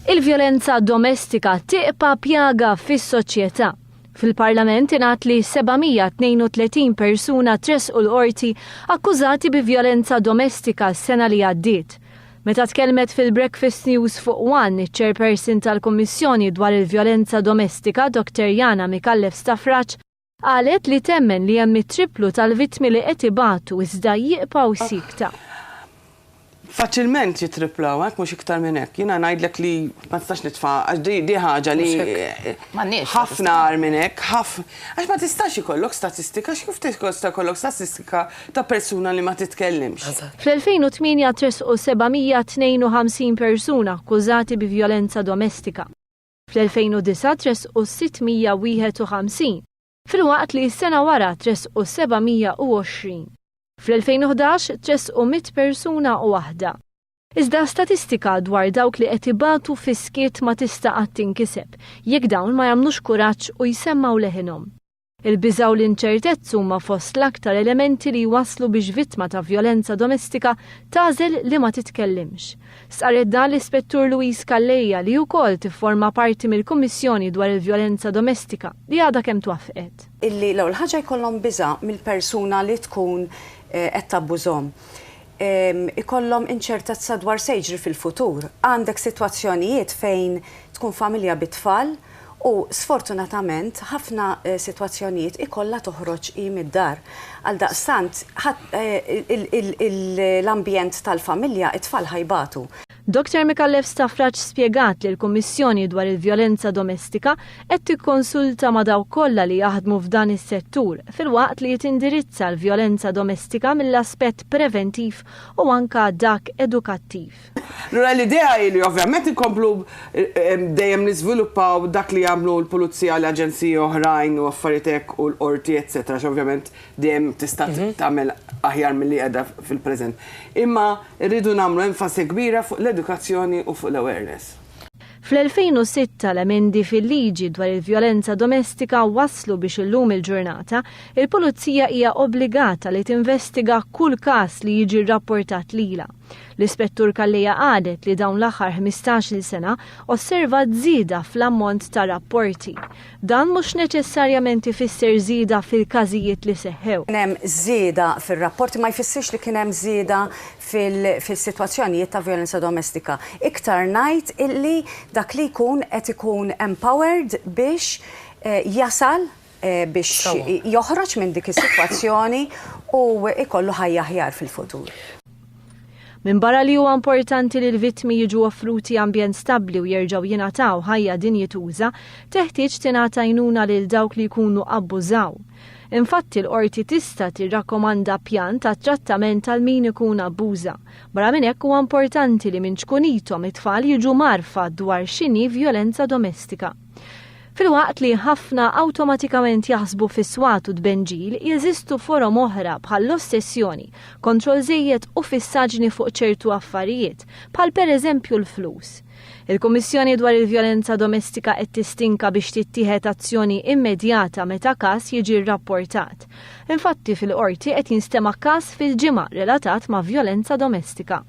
Il-vjolenza domestika tiqpa pjaga fis-soċjetà. Fil-Parlament ingħad li 732 persuna tresqu l-qorti akkużati bi vjolenza domestika s-sena li għaddiet. Meta tkellmet fil-Breakfast News fuq One, iċ-chairperson tal-Kummissjoni dwar il-vjolenza domestika, Dr. Jana Mikallef-Stafraċ, qalet li temmen li hemm it-triplu tal-vittmi li qed ibatu iżda jibqgħu sikta. Faċilment jitriplaw, mhux iktar minn hekk. Jiena ngħidlek li ma tistax nitfa' għax di ħaġa li ħafna għar minn hekk, għax ma tistax ikollok statistika, x'kif tista' jkollok statistika ta' persuna li ma titkellimx. Fl-2008 tresqu 752 persuna akkużati bi vjolenza domestika. Fl-2009 tresqu 651, fil-waqt li s-sena wara tresqu 720. Fl-2011 tresqu 100 persuna u waħda. Iżda statistika dwar dawk li qed ibatu fiskiet ma tista' qatt tinkiseb, jekk dawn ma jagħmlux kuraġġ u jsemmaw leħinhom. Il-biża' u l-inċertezz huma fost l-aktar elementi li waslu biex vittma ta' vjolenza domestika tagħżel li ma titkellimx. Saret dan l-Ispettur Luis Calleja li wkoll tifforma parti mill-Kummissjoni dwar il-vjolenza domestika li għadha kemm twaffqet. Illi l-ewwel ħaġa jkollhom biża' mill-persuna li tkun qed tabbużhom. Ikollhom inċertezza dwar se jiġri fil-futur. Għandek sitwazzjonijiet fejn tkun familja bit-tfal u sfortunatament ħafna sitwazzjonijiet ikollha toħroġ mid-dar. Għaldaqstant l-ambjent tal-familja it-tfal ħajbatu. Dr. Mikallef-Stafraċ spjegat li l-Kummissjoni dwar il-vjolenza domestika qed tikkonsulta ma' dawk kollha li jaħdmu f'dan is-settur filwaqt li jitindirizza l-vjolenza domestika mill-aspett preventiv u anka dak edukattiv. Lura l-idea li ovvjament inkomplu dejjem niżviluppaw dak li jagħmlu l-pulizija, l-aġenziji oħrajn u affarijiet hekk u l-qorti eċetera, ovvjament dejjem tista' tagħmel aħjar milli qiegħda fil-preżent. Imma rridu nagħmlu enfasi kbira fuq l-edukazzjoni u fuq l-awareness. Fl-2006 l-emendi fil-liġi dwar il-vjolenza domestika waslu biex illum il-ġurnata, il-pulizija hija obbligata li tinvestiga kull każ li jiġi rrapportat lilha. L-Ispettur Calleja qalet li dawn l-aħħar 15-il sena osserva żieda fl-ammont ta' rapporti. Dan mhux neċessarjament ifisser żieda fil-każijiet li seħħew. Kien hemm żieda fir-rapporti ma jfissirx li kien hemm żieda fil-sitwazzjonijiet ta' vjolenza domestika. Iktar ngħid illi dak li jkun qed ikun empowered biex jasal biex joħroġ minn dik is-sitwazzjoni u ikollu ħajja aħjar fil-futur. Min barra li huwa importanti li l-vittmi jiġu offruti ambjent stabbli u jerġgħu jingħataw ħajja dinjituża, teħtieġ tingħata għajnuna lil dawk li jkunu abbużaw. Infatti l-qorti tista' tirrakkomanda pjan ta' trattament għal min ikun abbuża. Barra minn hekk huwa importanti li minn ċkunithom it-tfal jiġu marfa dwar x'inhi vjolenza domestika. Filwaqt li ħafna awtomatikament jaħsbu fis-swat u tbenġil, jeżistu forom oħra bħal l-ossessjoni, kontroll żejjed u fissaġni fuq ċertu affarijiet, bħal pereżempju l-flus. Il-Kummissjoni dwar il-vjolenza domestika qed tistinka biex tittieħed azzjoni immedjata meta każ jiġi rrapportat. Infatti fil-qorti qed jinstema' każ fil-ġimgħa relatat ma' vjolenza domestika.